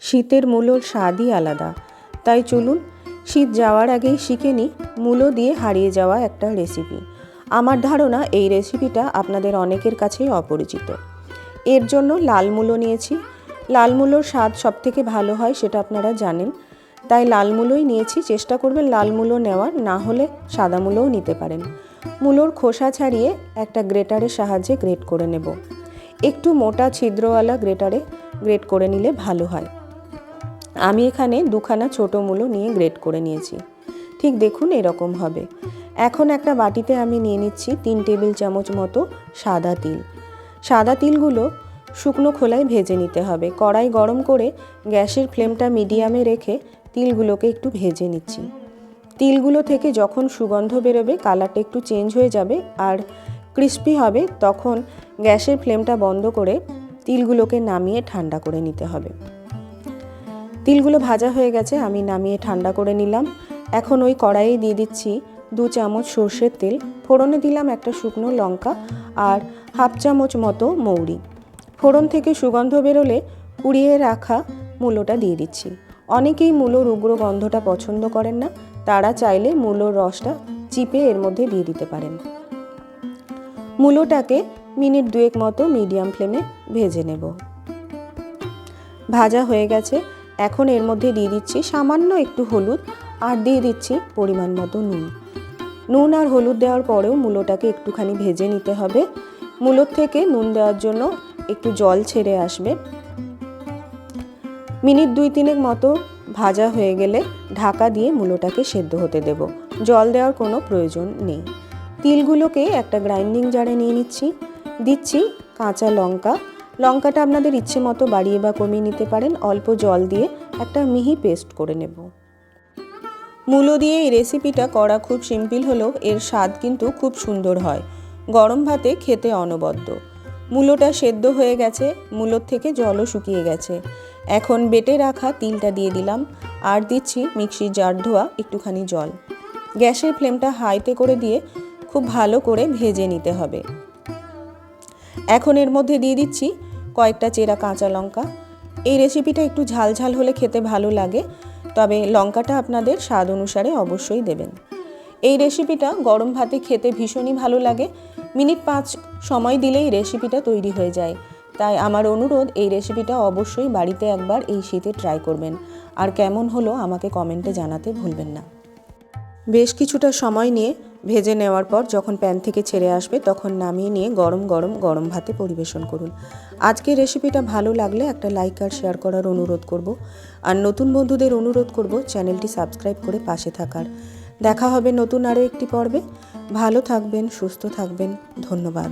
শীতের মূলোর স্বাদই আলাদা। তাই চলুন শীত যাওয়ার আগেই শিখে নিই মূলো দিয়ে হারিয়ে যাওয়া একটা রেসিপি। আমার ধারণা এই রেসিপিটা আপনাদের অনেকের কাছেই অপরিচিত। এর জন্য লাল মূলো নিয়েছি। লাল মূলোর স্বাদ সবথেকে ভালো হয় সেটা আপনারা জানেন, তাই লাল মূলোই নিয়েছি। চেষ্টা করবেন লাল মূলো নেওয়ার, না হলে সাদা মূলোও নিতে পারেন। মূলোর খোসা ছাড়িয়ে একটা গ্রেটারের সাহায্যে গ্রেট করে নেব। একটু মোটা ছিদ্রওয়ালা গ্রেটারে গ্রেট করে নিলে ভালো হয়। আমি এখানে দুখানা ছোট মূলো নিয়ে গ্রেট করে নিয়েছি। ঠিক দেখুন এরকম হবে। এখন একটা বাটিতে আমি নিয়ে নিচ্ছি 3 টেবিল চামচ মতো সাদা তিল। সাদা তিলগুলো শুকনো খোলায় ভেজে নিতে হবে। কড়াই গরম করে গ্যাসের ফ্লেমটা মিডিয়ামে রেখে তিলগুলোকে একটু ভেজে নিচ্ছি। তিলগুলো থেকে যখন সুগন্ধ বেরোবে, কালারটা একটু চেঞ্জ হয়ে যাবে আর ক্রিস্পি হবে, তখন গ্যাসের ফ্লেমটা বন্ধ করে তিলগুলোকে নামিয়ে ঠান্ডা করে নিতে হবে। তিলগুলো ভাজা হয়ে গেছে, আমি নামিয়ে ঠান্ডা করে নিলাম। এখন ওই কড়াইয়ে দিয়ে দিচ্ছি 2 চামচ সর্ষের তেল। ফোড়নে দিলাম একটা শুকনো লঙ্কা আর হাফ চামচ মতো মৌরি। ফোড়ন থেকে সুগন্ধ বেরোলে পুড়িয়ে রাখা মূলোটা দিয়ে দিচ্ছি। অনেকেই মূলোর উগ্র গন্ধটা পছন্দ করেন না, তারা চাইলে মূলোর রসটা চিপে এর মধ্যে দিয়ে দিতে পারেন। মূলোটাকে মিনিট 2 মতো মিডিয়াম ফ্লেমে ভেজে নেব। ভাজা হয়ে গেছে। এখন এর মধ্যে দিয়ে দিচ্ছি সামান্য একটু হলুদ আর দিয়ে দিচ্ছি পরিমাণ মতো নুন। নুন আর হলুদ দেওয়ার পরেও মূলোটাকে একটুখানি ভেজে নিতে হবে। মূলোর থেকে নুন দেওয়ার জন্য একটু জল ছেড়ে আসবে। মিনিট 2-3 মতো ভাজা হয়ে গেলে ঢাকা দিয়ে মূলোটাকে সেদ্ধ হতে দেব। জল দেওয়ার কোনো প্রয়োজন নেই। তিলগুলোকে একটা গ্রাইন্ডিং জারে নিয়ে নিচ্ছি। দিচ্ছি কাঁচা লঙ্কা। লঙ্কাটা আপনাদের ইচ্ছে মতো বাড়িয়ে বা কমিয়ে নিতে পারেন। অল্প জল দিয়ে একটা মিহি পেস্ট করে নেব। মূলো দিয়ে এই রেসিপিটা করা খুব সিম্পল হলেও এর স্বাদ কিন্তু খুব সুন্দর হয়। গরম ভাতে খেতে অনবদ্য। মূলোটা সেদ্ধ হয়ে গেছে, মূলোর থেকে জলও শুকিয়ে গেছে। এখন বেটে রাখা তিলটা দিয়ে দিলাম আর দিচ্ছি মিক্সির জার ধোয়া একটুখানি জল। গ্যাসের ফ্লেমটা হাইতে করে দিয়ে খুব ভালো করে ভেজে নিতে হবে। এখন এর মধ্যে দিয়ে দিচ্ছি কয়েকটা চেরা কাঁচা লঙ্কা। এই রেসিপিটা একটু ঝাল ঝাল হলে খেতে ভালো লাগে, তবে লঙ্কাটা আপনাদের স্বাদ অনুসারে অবশ্যই দেবেন। এই রেসিপিটা গরম ভাতে খেতে ভীষণই ভালো লাগে। মিনিট 5 সময় দিলেই রেসিপিটা তৈরি হয়ে যায়। তাই আমার অনুরোধ, এই রেসিপিটা অবশ্যই বাড়িতে একবার এই শীতে ট্রাই করবেন। আর কেমন হলো আমাকে কমেন্টে জানাতে ভুলবেন না। বেশ কিছুটা সময় নিয়ে ভেজে নেওয়ার পর যখন প্যান থেকে ছেড়ে আসবে, তখন নামিয়ে নিয়ে গরম ভাতে পরিবেশন করুন। আজকের রেসিপিটা ভালো লাগলে একটা লাইক আর শেয়ার করার অনুরোধ করব। আর নতুন বন্ধুদের অনুরোধ করব চ্যানেলটি সাবস্ক্রাইব করে পাশে থাকার। দেখা হবে নতুন আরও একটি পর্বে। ভালো থাকবেন, সুস্থ থাকবেন। ধন্যবাদ।